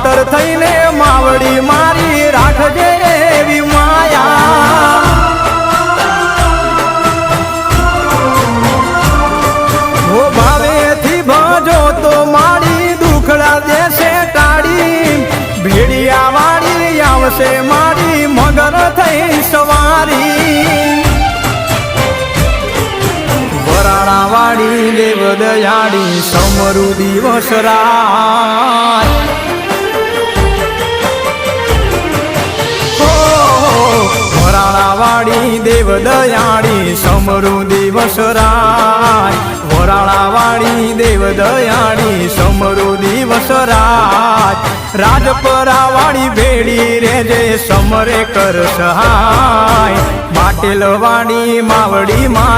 માવતર થઈને માવડી મારી રાખજે એવી માયા હો ભાવેથી ભજો તો મારી દુખડા દેશે ટાળી ભેડિયા વાળી આવશે મારી મગર થઈ સવારી વરાણા વાળી દેવ દયાળી સમરુ દિવસ રાત વરાણા વાળી દેવ દયાળી સમરુ દિવસ રાત વરાણા વાળી દેવ દયાળી સમરુ દિવસ રાત રાજપરા વાળી ભેડી રેજે સમરે કર સહાય પાટેલ વાળી માવડી માં